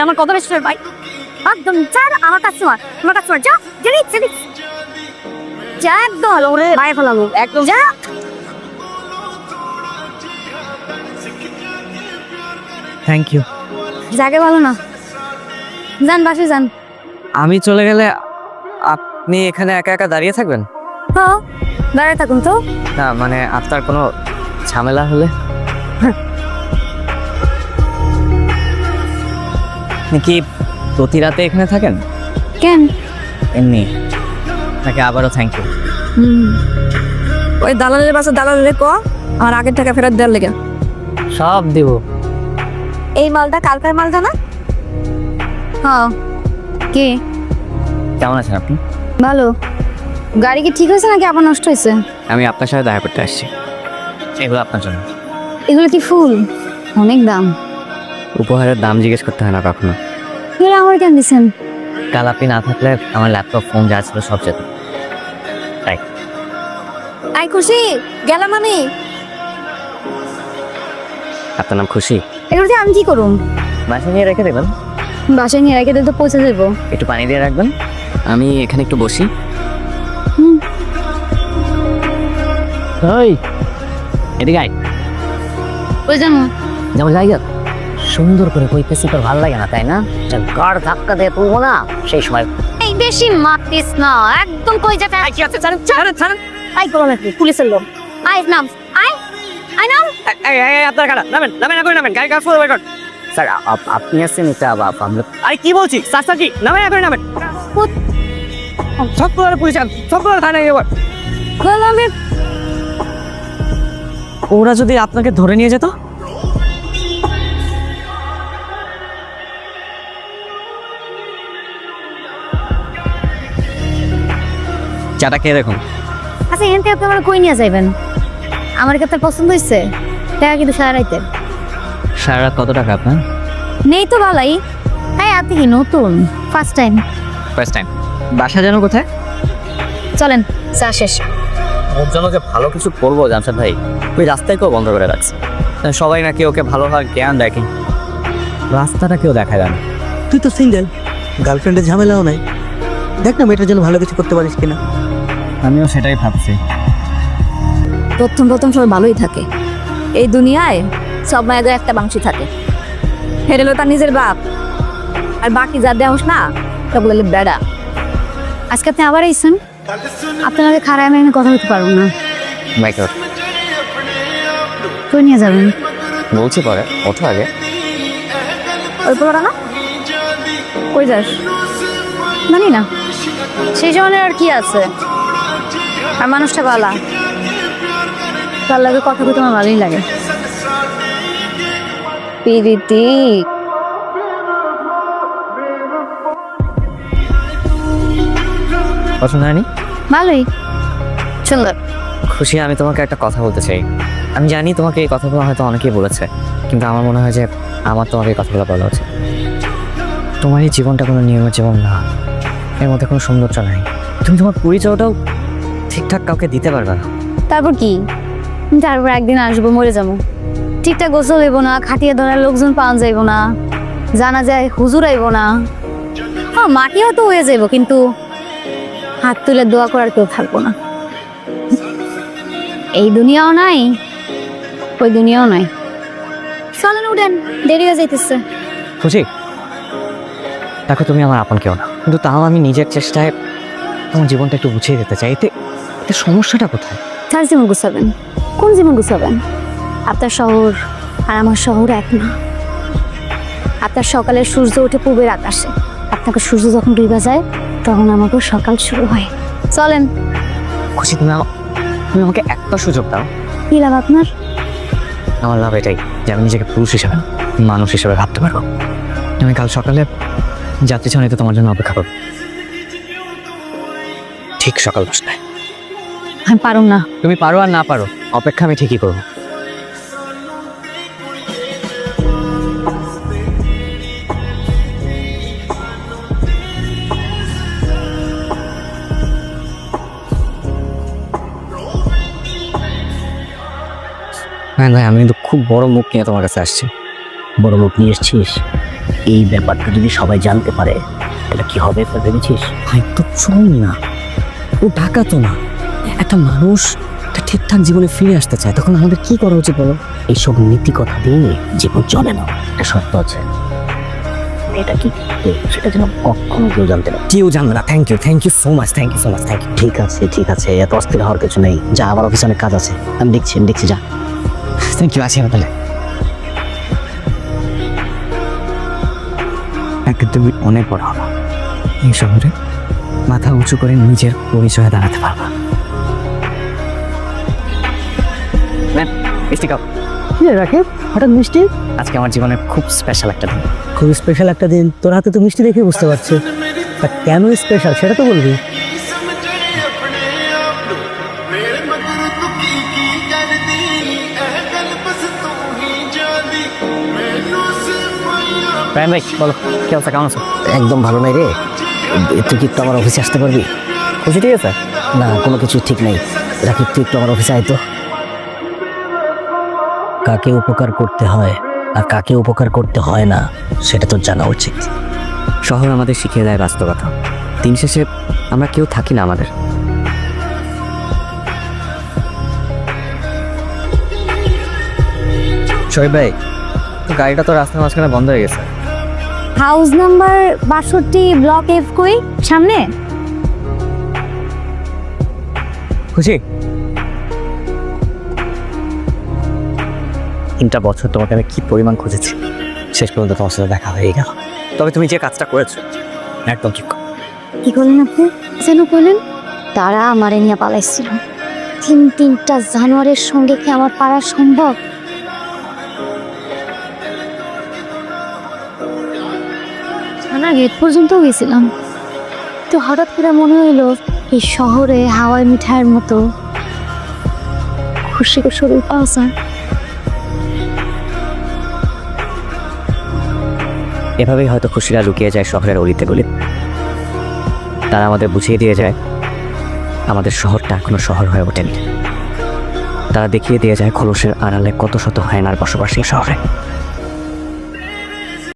আমার কত বেশি ভাই একদম চার আমার কাস্টমার যা জানি যা একদম ওরে ভাই ফেলাবো একদম যা থ্যাংক ইউ। জায়গা ভালো না, যান বাসে যান। আমি চলে গেলে আপনি এখানে একা একা দাঁড়িয়ে থাকবেন? হ্যাঁ দাঁড়িয়ে থাকুন তো। না মানে আপনার কোনো ঝামেলা হলে? আপনি কি প্রতি রাতে এখানে থাকেন? কেন? এমনি। তাকে আবারও থ্যাংক ইউ। ওই দালালের বাসা দালালের ক আমার আগের টাকা ফেরত দেওয়ার লেগে। সব দিব। এই মালটা কালকার মালটা না? হ্যাঁ। কে? কেমন আছেন আপনি? ভালো। গাড়ি কি ঠিক হয়েছে নাকি আবার নষ্ট হয়েছে? আমি আপনার সাথে দেখা করতে আসছি। এগুলো আপনার জন্য। এগুলো কি ফুল? অনেক দাম। উপহারের দাম জিজ্ঞেস করতে হয় না কখনো। এগুলো আমার কেন দিচ্ছেন? কাল আপনি না থাকলে আমার ল্যাপটপ ফোন যা ছিল সব যেত। তাই আই খুশি গেলাম আমি। আপনার নাম খুশি? এগুলো দিয়ে আমি কি করুম? বাসায় নিয়ে রেখে দেবেন। বাসায় নিয়ে রেখে দিলে তো পৌঁছে দেবো। একটু পানি দিয়ে রাখবেন, আমি এখানে একটু বসি। ওই এদিকে আয়। ওই জানো যেমন জায়গা সুন্দর করে কইতেছি তোর ভালো লাগে না তাই না? গাড় ধাক্কা দিয়ে তুলবো না সেই সময়। এই বেশি মাতিস না একদম কই যাবে। কি আছে ছাড়েন ছাড়েন ছাড়েন। আই করো নাকি পুলিশের লোক। আই নাম আই আই নাম। আপনার গাড়ি নামেন নামেন আগে নামেন, গাড়ি কাজ ফলো কর। স্যার আপনি আছেন এটা আমরা। আরে কি বলছি স্যার স্যার কি নামেন আগে নামেন। সব করে পুলিশ সব করে থানায় এবার। গোলামে ওরা যদি আপনাকে ধরে নিয়ে যেত? চাটা খেয়ে দেখুন। আচ্ছা এখান থেকে আপনি আমার কই নিয়ে যাইবেন? আমার কাছে পছন্দ হয়েছে টাকা কিন্তু সারা রাইতে। সারা রাত কত টাকা আপনার? নেই তো ভালাই। হ্যাঁ আপনি কি নতুন ফার্স্ট টাইম? First time. বাসা যেন কোথায়? চলেন চা শেষ। ওর জন্য যে ভালো কিছু করবো জামশেদ ভাই, ওই রাস্তায় কেউ বন্ধ করে রাখছে। সবাই নাকি ওকে ভালো হওয়ার জ্ঞান দেখে, রাস্তাটা কেউ দেখায় না। তুই তো সিঙ্গেল, গার্লফ্রেন্ডের ঝামেলাও নাই। দেখ না মেয়েটার জন্য ভালো কিছু করতে পারিস কিনা। আমিও সেটাই ভাবছি। প্রথম প্রথম সবাই ভালোই থাকে, এই দুনিয়ায় সব মায়েদের একটা বাংশী থাকে। হেরেলো তার নিজের বাপ, আর বাকি যা দেওস না তা বলে বেড়া। আজকে আপনি আবার আইসেন, আপনাকে খারাপ আমি কথা বলতে পারবো না। কই নিয়ে যাবেন? বলছি পরে, ওঠো আগে। ওই পুরোটা না? কই যাস? জানি না, সেই জনের আর কি আছে। আর মানুষটা ভালা, তার লাগে কথা বলতে আমার ভালোই লাগে। প্রীতি পছন্দ হয়নি? ভালোই, সুন্দর। খুশি, আমি তোমাকে একটা কথা বলতে চাই। আমি জানি তোমাকে এই কথাগুলো হয়তো অনেকেই বলেছে, কিন্তু আমার মনে হয় যে আমার তোমাকে এই কথাগুলো বলা উচিত। তোমার এই জীবনটা কোনো নিয়মের জীবন না, এর মধ্যে কোনো সৌন্দর্য নাই। তুমি তোমার পরিচয়টাও ঠিকঠাক কাউকে দিতে পারবে না। তারপর কি? তারপর একদিন আসবো, মরে যাবো, ঠিকঠাক গোসল হইব না, খাটিয়ে ধরার লোকজন পাওয়া যাইব না, জানা যায় হুজুর আইব না। হ্যাঁ মাটি হয়তো হয়ে যাইব, কিন্তু হাত তুলে দোয়া করার কেউ থাকবো না। এই দুনিয়াও নাই, ওই দুনিয়াও নাই। চলেন উঠেন, দেরি হয়ে যাইতেছে। খুশি, দেখো তুমি আমার আপন কেউ না, কিন্তু তাও আমি নিজের চেষ্টায় তোমার জীবনটা একটু গুছিয়ে দিতে চাই। এতে এতে সমস্যাটা কোথায়? তার জীবন গুছাবেন? কোন জীবন গুছাবেন? আপনার শহর আর আমার শহর এক না। আপনার সকালের সূর্য ওঠে পূবের আকাশে, আপনাকে সূর্য যখন ডুবে যায় তখন আমাকেও সকাল শুরু হয়। চলেন। খুশি, তুমি আমাকে একটা সুযোগ দাও। কি লাভ আপনার? আমার লাভ এটাই যে আমি নিজেকে পুরুষ হিসেবে, মানুষ হিসেবে ভাবতে পারবো। আমি কাল সকালে যাত্রী ছাউনিতে তোমার জন্য অপেক্ষা করবো, ঠিক সকাল 10টায়। আমি পারুম না। তুমি পারো আর না পারো, অপেক্ষা আমি ঠিকই করবো। হ্যাঁ ভাই, আমি কিন্তু খুব বড় মুখ নিয়ে তোমার কাছে আসছি। বড় মুখ নিয়ে এসছিস, এই ব্যাপারটা যদি সবাই জানতে পারে তাহলে কি হবে ভেবেছিস? ভাই তো চল না, ও টাকা তো না। একটা মানুষ একটা ঠিকঠাক জীবনে ফিরে আসতে চায়, তখন আমাদের কি করা উচিত বলো? এইসব নীতি কথা দিয়ে জীবন চলে না। একটা শর্ত আছে, এটা কি সেটা যেন কখনো কেউ জানতে না। কেউ জানবে না। Thank you so much, thank you. ঠিক আছে, এত অস্থির হওয়ার কিছু নেই। যা, আমার অফিসে অনেক কাজ আছে, আমি দেখছি যা। থ্যাংক ইউ, আসি আমি তাহলে। তুমি অনেক বড় হবা, এই শহরে মাথা উঁচু করে নিজের পরিচয়ে দাঁড়াতে পারবা। মিষ্টি কাপ। কি রে রাকিব, হঠাৎ মিষ্টি? আজকে আমার জীবনের খুব স্পেশাল একটা দিন। খুব স্পেশাল একটা দিন, তোর হাতে তো মিষ্টি দেখে বুঝতে পারছি। তা কেন স্পেশাল সেটা তো বলবি। রায়ন ভাই বলো, কি অবস্থা, কেমন আছো? একদম ভালো নাই রে। তুই কি একটু আমার অফিসে আসতে পারবি? খুশি ঠিক আছে? না, কোনো কিছু ঠিক নেই। রাকিব, তুই একটু আমার অফিসে আয় তো। কাকে উপকার করতে হয় আর কাকে উপকার করতে হয় না সেটা তো জানা উচিত। শহর আমাদের শিখিয়ে দেয় বাস্তবতা। দিন শেষে আমরা কেউ থাকি না আমাদের। শোয়েব ভাই, গাড়িটা তো রাস্তার মাঝখানে বন্ধ হয়ে গেছে। হাউস নাম্বার 62 ব্লক এফ কই সামনে। খুশি? 3টা বছর তোমাকে আমি কি পরিমাণ খুঁজেছি, শেষ পর্যন্ত তোমার সাথে দেখা হয়ে গেল। তবে তুমি যে কাজটা করেছো একদম ঠিক। কি করলেন আপনি? যেন করলেন তারা আমারে নিয়ে পালাইছিল। তিনটা জানোয়ারের সঙ্গে কি আমার পারা সম্ভব? থানা গেট পর্যন্ত গেছিলাম, তো হঠাৎ করে মনে হইলো এই শহরে হাওয়াই মিঠাইয়ের মতো খুশিকে শরীর পাওয়া যায়। এভাবেই হয়তো খুশিরা লুকিয়ে যায় শহরের অলিতে গলিতে। তারা আমাদের বুঝিয়ে দিয়ে যায় আমাদের শহরটা এখনো শহর হয়ে ওঠেনি। তারা দেখিয়ে দিয়ে যায় খোলসের আড়ালে কত শত হায়নার বসবাস এই শহরে।